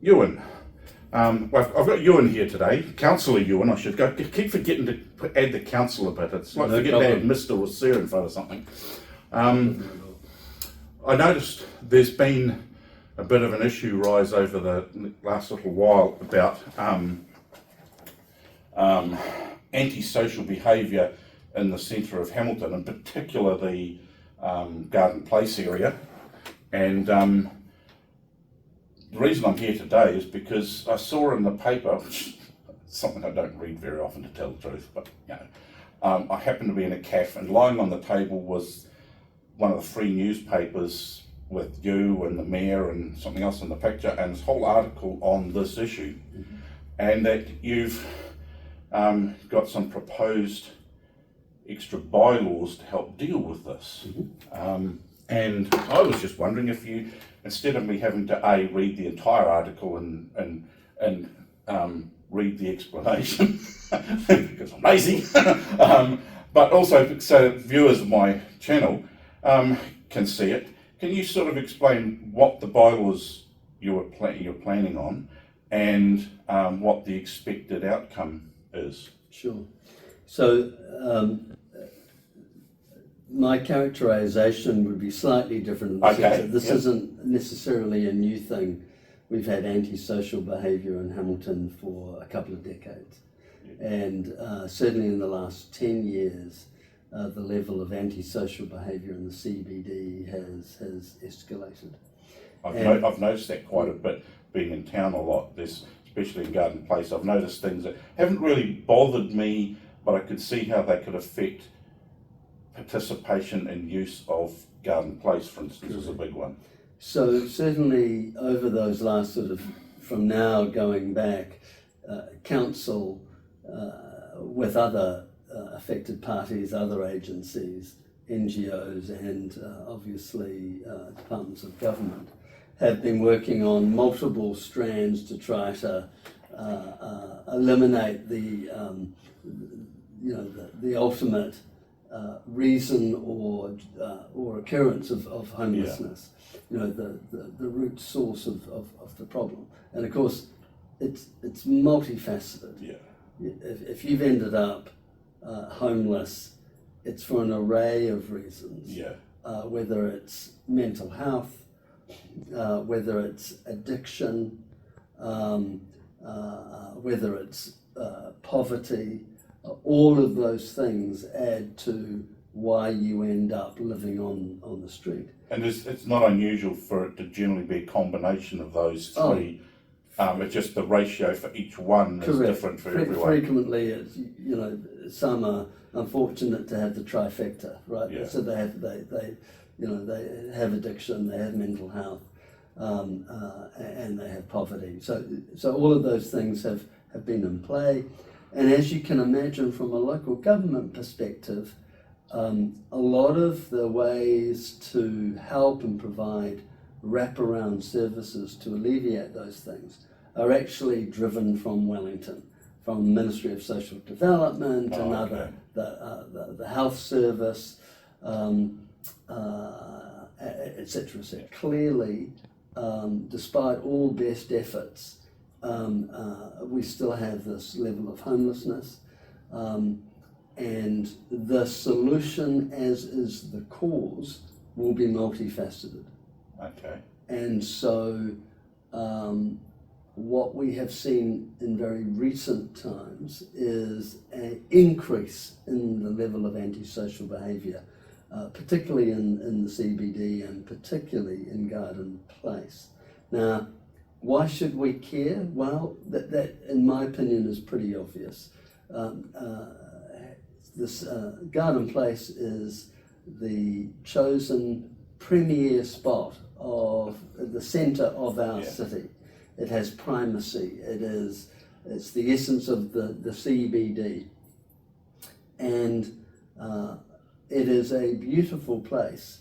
Ewan. Well, I've got Ewan here today, Councillor Ewan. I should go. Keep forgetting to add the councillor bit. It's like forgetting to add Mr. or Sir in front of something. I noticed there's been a bit of an issue rise over the last little while about antisocial behaviour in the centre of Hamilton, in particular the Garden Place area. And the reason I'm here today is because I saw in the paper, which something I don't read very often to tell the truth, but you know, I happened to be in a cafe and lying on the table was one of the free newspapers with you and the mayor and something else in the picture, and this whole article on this issue, and that you've got some proposed extra bylaws to help deal with this. And I was just wondering if you, instead of me having to read the entire article and read the explanation because I'm lazy, but also so viewers of my channel can see it. Can you sort of explain what the bylaws you're planning on and what the expected outcome is? Sure. So my characterisation would be slightly different in the sense that this isn't necessarily a new thing. We've had antisocial behaviour in Hamilton for a couple of decades, and certainly in the last 10 years the level of antisocial behaviour in the CBD has escalated. I've noticed that quite a bit being in town a lot, especially in Garden Place. I've noticed things that haven't really bothered me, but I could see how they could affect participation and use of Garden Place, for instance, is a big one. So certainly over those last sort of, from now going back, council with other affected parties, other agencies, NGOs and obviously departments of government have been working on multiple strands to try to eliminate the ultimate reason or occurrence of homelessness, the root source of the problem. And of course it's multifaceted. If you've ended up homeless, it's for an array of reasons, whether it's mental health, whether it's addiction, whether it's poverty. All of those things add to why you end up living on the street. And it's not unusual for it to generally be a combination of those three. It's just the ratio for each one is different for everyone. Frequently, it's, some are unfortunate to have the trifecta, right? So they have addiction, they have mental health, and they have poverty. So all of those things have been in play. And as you can imagine from a local government perspective, a lot of the ways to help and provide wraparound services to alleviate those things are actually driven from Wellington, from the Ministry of Social Development and other, the Health Service, etc. etc. Clearly, despite all best efforts, we still have this level of homelessness, and the solution, as is the cause, will be multifaceted. And so what we have seen in very recent times is an increase in the level of antisocial behaviour, particularly in the CBD and particularly in Garden Place. Now, why should we care? Well, that in my opinion is pretty obvious. This Garden Place is the chosen premier spot of the centre of our city. It has primacy. It's the essence of the CBD, and it is a beautiful place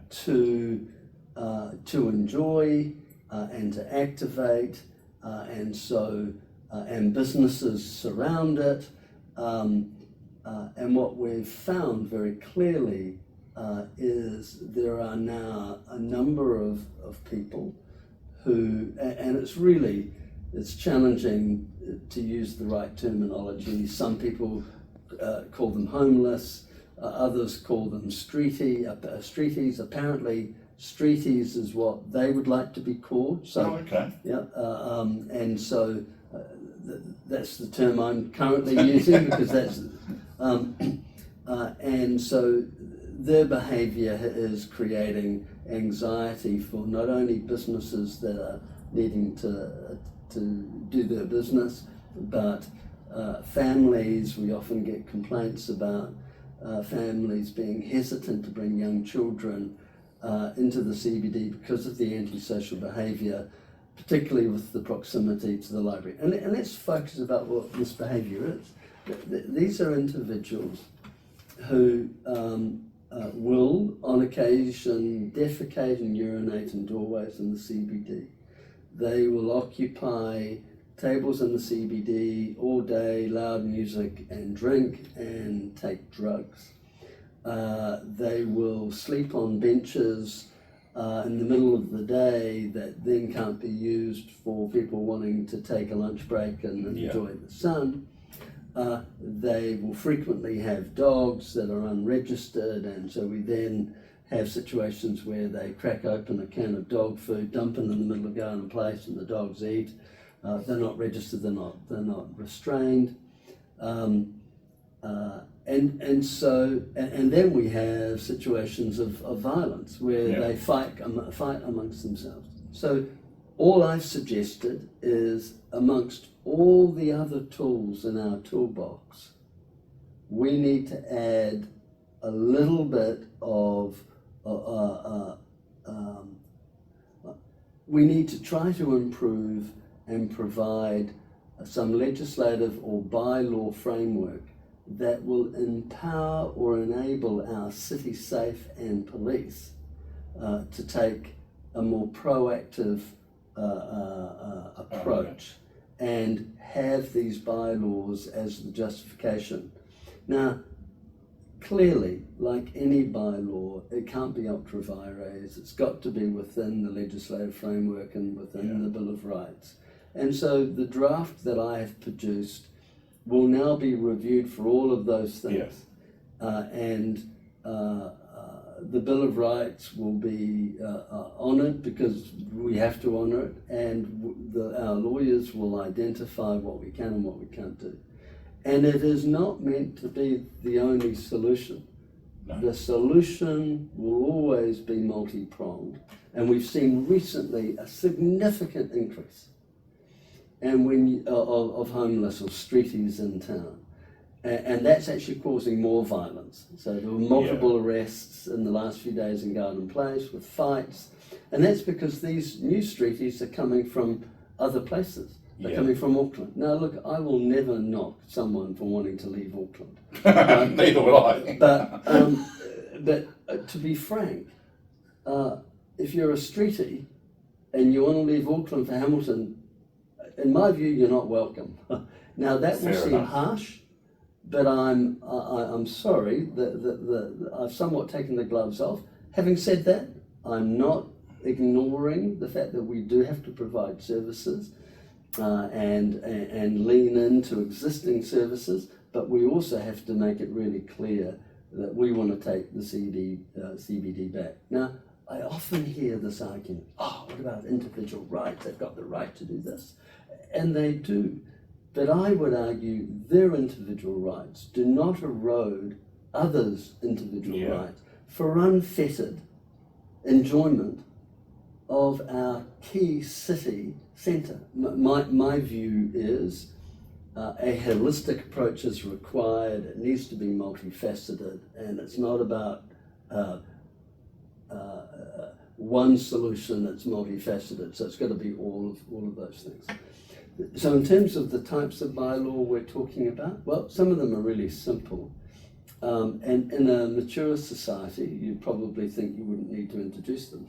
to enjoy and to activate, and so and businesses surround it. And what we've found very clearly is there are now a number of people and it's challenging to use the right terminology. Some people call them homeless, others call them streeties. Apparently, streeties is what they would like to be called. So, okay. yeah, and so that's the term I'm currently using because that's, and so their behaviour is creating anxiety for not only businesses that are needing to do their business, but families. We often get complaints about families being hesitant to bring young children into the CBD because of the antisocial behaviour, particularly with the proximity to the library. And let's focus about what this behaviour is. These are individuals who will, on occasion, defecate and urinate in doorways in the CBD. They will occupy tables in the CBD all day, loud music and drink and take drugs. They will sleep on benches in the middle of the day that then can't be used for people wanting to take a lunch break and enjoy the sun. They will frequently have dogs that are unregistered, and so we then have situations where they crack open a can of dog food, dump it in the middle of garden place, and the dogs eat. They're not registered, they're not restrained. And then we have situations of violence where they fight amongst themselves. So all I've suggested is, amongst all the other tools in our toolbox, we need to add a little bit of we need to try to improve and provide some legislative or bylaw framework that will empower or enable our city safe and police to take a more proactive approach and have these bylaws as the justification. Now, clearly, like any bylaw, it can't be ultra vires. It's got to be within the legislative framework and within the Bill of Rights. And so the draft that I have produced will now be reviewed for all of those things. The Bill of Rights will be honoured because we have to honour it, and our lawyers will identify what we can and what we can't do. And it is not meant to be the only solution. No. The solution will always be multi-pronged, and we've seen recently a significant increase of homeless or streeties in town. And that's actually causing more violence. So there were multiple arrests in the last few days in Garden Place with fights. And that's because these new streeties are coming from other places. They're coming from Auckland. Now look, I will never knock someone for wanting to leave Auckland. Neither will I. But to be frank, if you're a streetie and you want to leave Auckland for Hamilton, in my view, you're not welcome. Now that will seem harsh, but I'm sorry that I've somewhat taken the gloves off. Having said that, I'm not ignoring the fact that we do have to provide services and lean into existing services, but we also have to make it really clear that we want to take the CBD back. Now, I often hear this argument, what about individual rights? They've got the right to do this. And they do. But I would argue their individual rights do not erode others' individual rights for unfettered enjoyment of our key city centre. My view is a holistic approach is required. It needs to be multifaceted, and it's not about one solution that's multifaceted. So it's got to be all of those things. So in terms of the types of bylaw we're talking about, well, some of them are really simple. And in a mature society, you'd probably think you wouldn't need to introduce them.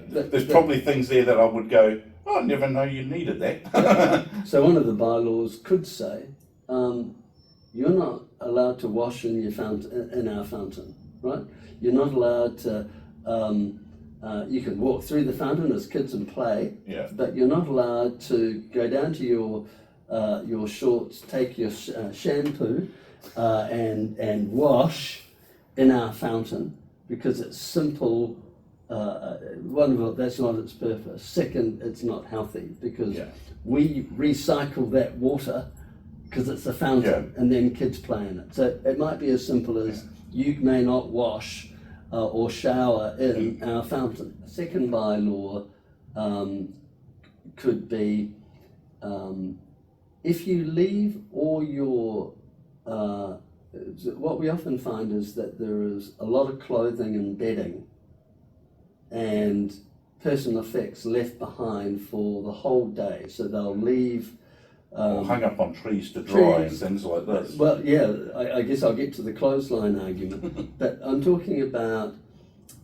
There's probably things there that I would go, I never know you needed that. So one of the bylaws could say, you're not allowed to wash in our fountain, right? You're not allowed to You can walk through the fountain as kids and play, Yeah. but you're not allowed to go down to your shorts, take your shampoo, and wash in our fountain, because it's simple. That's not its purpose. Second, it's not healthy, because we recycle that water because it's a fountain, and then kids play in it. So it might be as simple as you may not wash or shower in our fountain. A second bylaw could be if you leave all your what we often find is that there is a lot of clothing and bedding and personal effects left behind for the whole day. So they'll leave or hung up on trees to dry and things like this. Well, yeah, I guess I'll get to the clothesline argument, but I'm talking about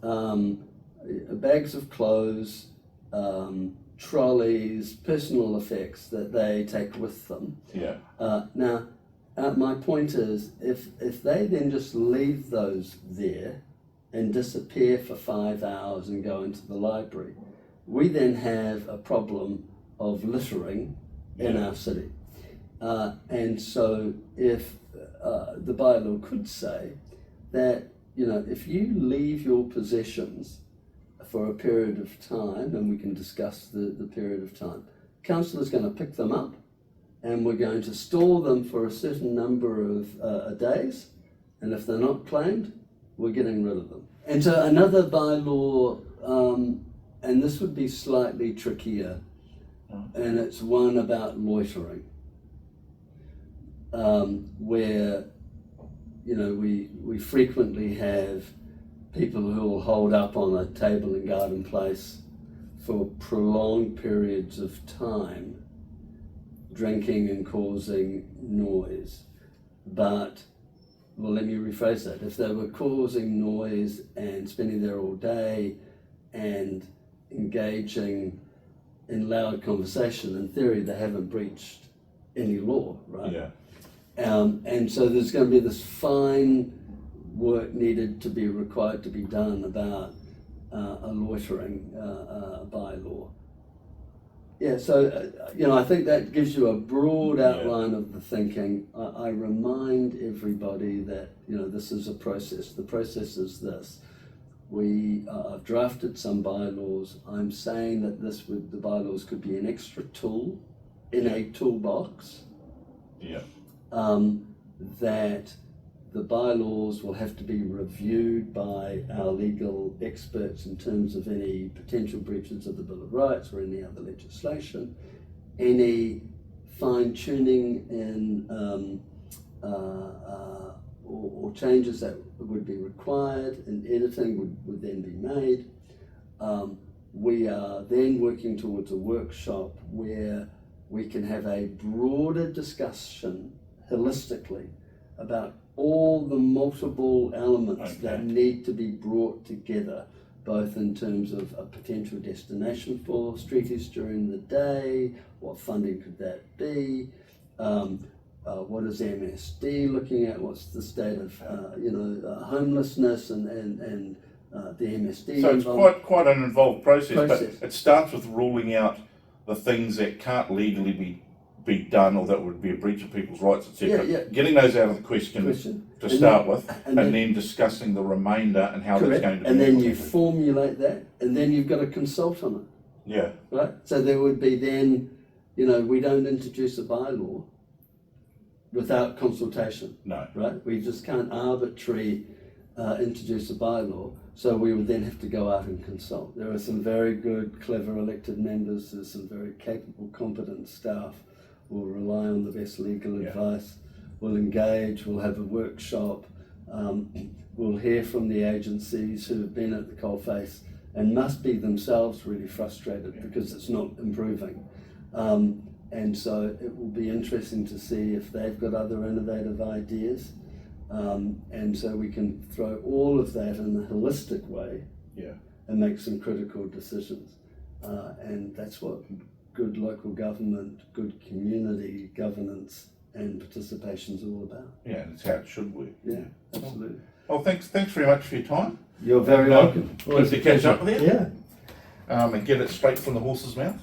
bags of clothes, trolleys, personal effects that they take with them. Yeah. Now, my point is, if they then just leave those there and disappear for 5 hours and go into the library, we then have a problem of littering in our city. And so if the bylaw could say that, if you leave your possessions for a period of time, and we can discuss the period of time, councillor's going to pick them up and we're going to store them for a certain number of days, and if they're not claimed, we're getting rid of them. And so another bylaw, and this would be slightly trickier, and it's one about loitering, where we frequently have people who will hold up on a table in Garden Place for prolonged periods of time, drinking and causing noise. But, well, let me rephrase that. If they were causing noise and spending there all day and engaging in loud conversation, in theory they haven't breached any law, right? Yeah. And so there's going to be this fine work needed to be required to be done about a loitering bylaw. Yeah, so I think that gives you a broad outline of the thinking. I remind everybody that this is a process. The process is this: we have drafted some bylaws. I'm saying that the bylaws could be an extra tool in a toolbox. Yeah. That the bylaws will have to be reviewed by our legal experts in terms of any potential breaches of the Bill of Rights or any other legislation. Any fine-tuning in or changes that would be required in editing would then be made. We are then working towards a workshop where we can have a broader discussion holistically about all the multiple elements that need to be brought together, both in terms of a potential destination for streeties during the day, what funding could that be, what is MSD looking at, what's the state of homelessness and the MSD. So it's quite an involved process, but it starts with ruling out the things that can't legally be done or that would be a breach of people's rights, etc. Getting those out of the question to start with, and then discussing the remainder and how that's going to be and then you formulate that, and then you've got to consult on it. Yeah. Right? So there would be then, we don't introduce a bylaw without consultation. No. Right? We just can't arbitrarily introduce a bylaw, so we would then have to go out and consult. There are some very good, clever elected members, there's some very capable, competent staff. We'll rely on the best legal advice, we'll engage, we'll have a workshop, we'll hear from the agencies who have been at the coalface and must be themselves really frustrated because it's not improving. And so it will be interesting to see if they've got other innovative ideas. And so we can throw all of that in a holistic way and make some critical decisions. And that's what good local government, good community governance and participation is all about. Yeah, that's how it should work. Yeah, absolutely. Well, thanks very much for your time. You're very welcome. Good to catch up with you. Yeah. And get it straight from the horse's mouth.